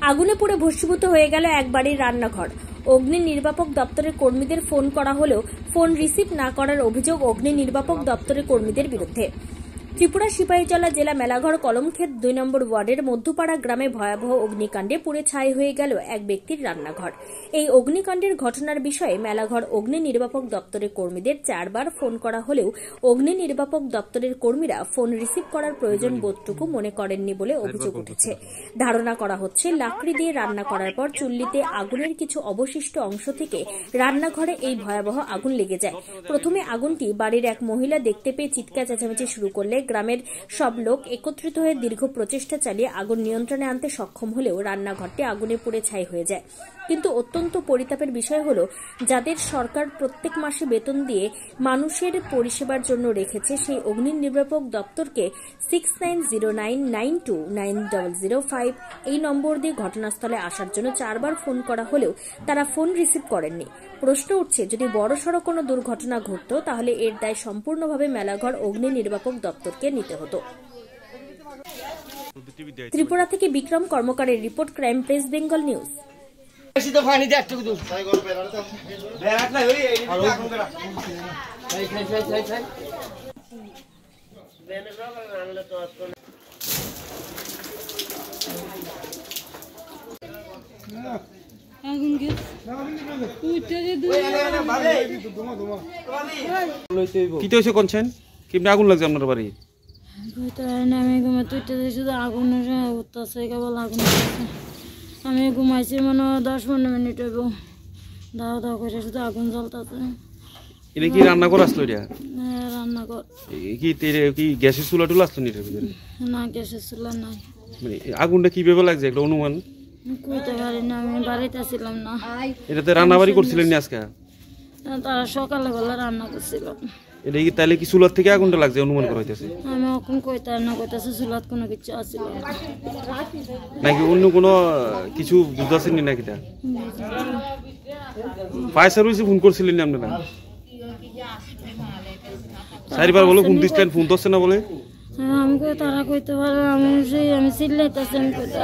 আগুনে পুড়ে ভস্মীভূত হয়ে গেল এক বাড়ির রান্নাঘর। অগ্নি নির্বাপক দপ্তরের কর্মীদের ফোন করা হলেও ফোন রিসিভ না করার অভিযোগ অগ্নি নির্বাপক দপ্তরের কর্মীদের বিরুদ্ধে। ত্রিপুরা সিপাহীজলা জেলা মেলাঘর কলমক্ষেত 2 নম্বর ওয়ার্ডের মধ্যপাড়া গ্রামে ভয়াবহ অগ্নিকাণ্ডে পুড়ে ছাই হয়ে গেল এক ব্যক্তির রান্নাঘর। এই অগ্নিকাণ্ডের ঘটনার বিষয়ে মেলাঘর অগ্নি নির্বাপক দপ্তরের কর্মীদের 4 বার ফোন করা হলেও অগ্নি নির্বাপক দপ্তরের কর্মীরা ফোন রিসিভ করার প্রয়োজন বোধটুকু মনে করেননি বলে অভিযোগ উঠেছে। ধারণা করা হচ্ছে লাকড়ি দিয়ে রান্না করার পর চুল্লিতে আগুনের কিছু অবশিষ্ট অংশ থেকে রান্নাঘরে এই ভয়াবহ আগুন লেগে যায়। প্রথমে আগুনটি বাড়ির এক মহিলা দেখতে পেয়ে চিৎকার চেঁচামেচি শুরু করলে গ্রামের সব লোক একত্রিত হয়ে দীর্ঘ প্রচেষ্টা চালিয়ে আগুন নিয়ন্ত্রণে আনতে সক্ষম হলেও রান্নাঘরটি আগুনে পুড়ে ছাই হয়ে যায়। কিন্তু অত্যন্ত পরিতাপের বিষয় হল, যাদের সরকার প্রত্যেক মাসে বেতন দিয়ে মানুষের পরিষেবার জন্য রেখেছে, সেই অগ্নি নির্বাপক দপ্তরকে 6909299005 এই নম্বর দিয়ে ঘটনাস্থলে আসার জন্য 4 বার ফোন করা হলেও তারা ফোন রিসিভ করেননি। প্রশ্ন উঠছে, যদি বড়সড় কোনো দুর্ঘটনা ঘটত তাহলে এর দায় সম্পূর্ণভাবে মেলাঘর অগ্নি নির্বাপক দপ্তরকে নিতে হতো। ত্রিপুরা থেকে বিক্রম কর্মকারের report, crime press Bengal news. আগুন লাগছে আপনার বাড়ি? আমি ঘুমাইছি মানে 10-15 মিনিট হইব, দাও দাও করে শুধু আগুন জ্বলতেছে। এটা কি রান্না করে আসলো? রান্না কর কি গ্যাসের চুলা টুলা আসলো? না, গ্যাসের চুলা নাই। মানে আগুনটা কিভাবে লাগছে একটা অনুমান কইতে পারি না, আমি বাড়িতে ছিলাম না। এটাতে রান্না বাড়ি করছিলেন না আজকে? তারা সকালে বেলা রান্না করছিল। এটা কি তাহলে কি চুলার থেকে আগুনটা লাগছে অনুমান করা হইতেছে? আমি এখন কইতে না, কইতাছে চুলাত কোনো কিছু আছিল নাকি অন্য কোনো কিছু বুঝতেছেন নাকি? ফায়ার সার্ভিসে ফোন করছিলেন না আপনারা? 4 বার বলে ফোন দিচ্ছেন, ফোন ধরছে না বলে? আমি কই তারা কইতে পারে, আমি চিল্লাইতেছি, আমি কইতে